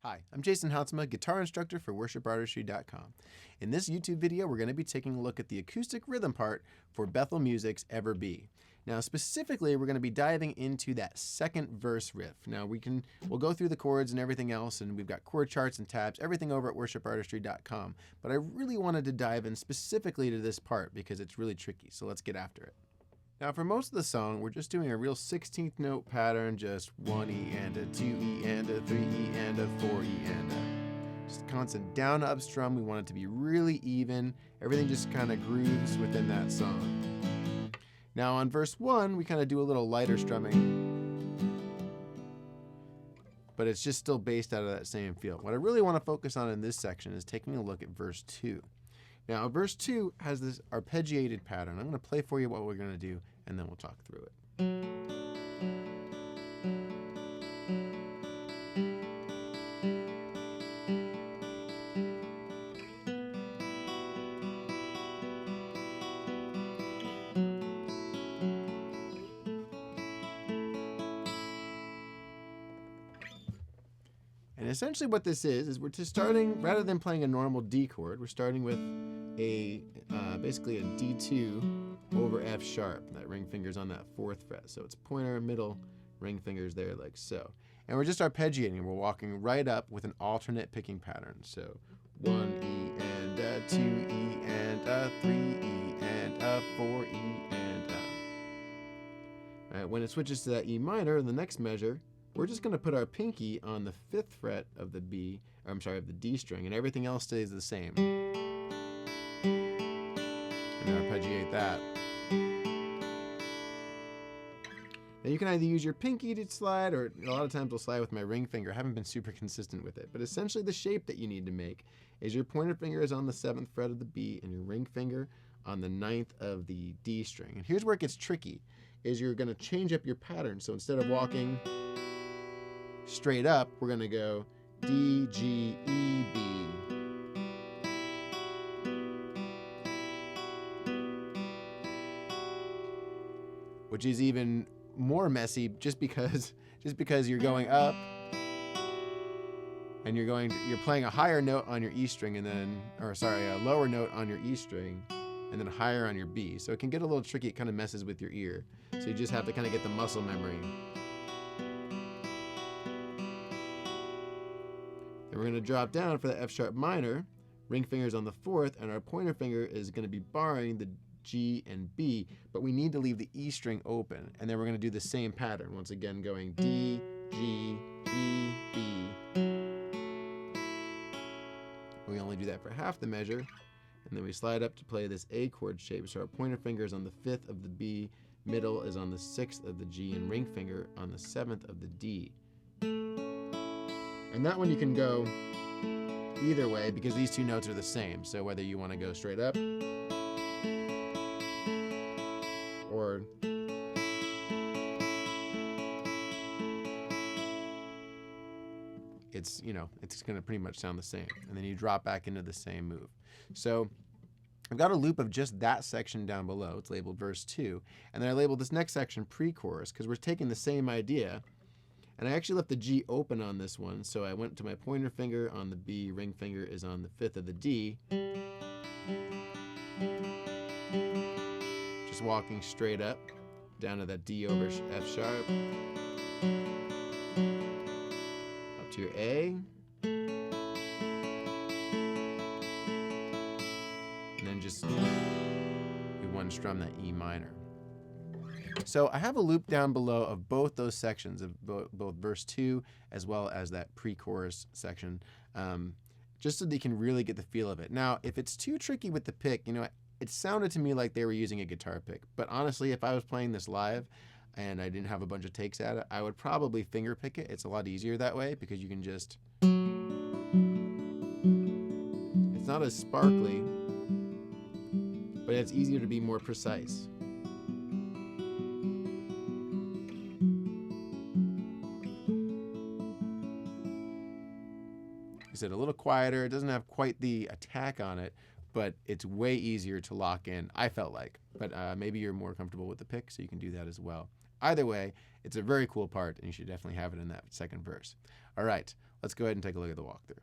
Hi, I'm Jason Houtsma, guitar instructor for worshipartistry.com. In this YouTube video, we're going to be taking a look at the acoustic rhythm part for Bethel Music's Ever Be. Now, specifically, we're going to be diving into that second verse riff. Now, we'll go through the chords and everything else, and we've got chord charts and tabs, everything over at worshipartistry.com. But I really wanted to dive in specifically to this part because it's really tricky, so let's get after it. Now for most of the song, we're just doing a real 16th note pattern, just 1 E and a 2 E and a 3 E and a 4 E and a just constant down up strum. We want it to be really even. Everything just kind of grooves within that song. Now on verse 1, we kind of do a little lighter strumming, but it's just still based out of that same feel. What I really want to focus on in this section is taking a look at verse 2. Now, verse 2 has this arpeggiated pattern. I'm going to play for you what we're going to do, and then we'll talk through it. And essentially what this is we're just starting, rather than playing a normal D chord, we're starting with basically a D2 over F sharp. That ring finger's on that 4th fret. So it's pointer, middle, ring fingers there like so. And we're just arpeggiating. We're walking right up with an alternate picking pattern. So 1 E and a 2 E and a 3 E and a 4 E and a. All right, when it switches to that E minor in the next measure, we're just going to put our pinky on the 5th fret of the B, or I'm sorry, of the D string, and everything else stays the same. And arpeggiate that. Now you can either use your pinky to slide, or a lot of times I'll slide with my ring finger. I haven't been super consistent with it, but essentially the shape that you need to make is your pointer finger is on the 7th fret of the B and your ring finger on the 9th of the D string. And here's where it gets tricky, is you're going to change up your pattern. So instead of walking straight up, we're going to go D, G, E, B. Which is even more messy just because you're going up and you're playing a higher note on your E string and then, a lower note on your E string and then higher on your B. So it can get a little tricky. It kind of messes with your ear. So you just have to kind of get the muscle memory. Then we're going to drop down for the F sharp minor, ring finger's on the 4th, and our pointer finger is going to be barring the G and B, but we need to leave the E string open. And then we're going to do the same pattern, once again going D, G, E, B. We only do that for half the measure, and then we slide up to play this A chord shape. So our pointer finger is on the 5th of the B, middle is on the 6th of the G, and ring finger on the 7th of the D. And that one you can go either way because these two notes are the same. So whether you want to go straight up or it's going to pretty much sound the same. And then you drop back into the same move. So I've got a loop of just that section down below. It's labeled verse 2. And then I labeled this next section pre-chorus because we're taking the same idea. And I actually left the G open on this one, so I went to my pointer finger on the B, ring finger is on the 5th of the D. Just walking straight up, down to that D over F sharp, up to your A, and then just we one strum that E minor. So I have a loop down below of both those sections, of both verse 2 as well as that pre-chorus section, just so that you can really get the feel of it. Now, if it's too tricky with the pick, it sounded to me like they were using a guitar pick. But honestly, if I was playing this live and I didn't have a bunch of takes at it, I would probably finger pick it. It's a lot easier that way because you can just... It's not as sparkly, but it's easier to be more precise. It a little quieter. It doesn't have quite the attack on it, but it's way easier to lock in, I felt like. But maybe you're more comfortable with the pick, so you can do that as well. Either way, it's a very cool part, and you should definitely have it in that second verse. All right, let's go ahead and take a look at the walkthrough.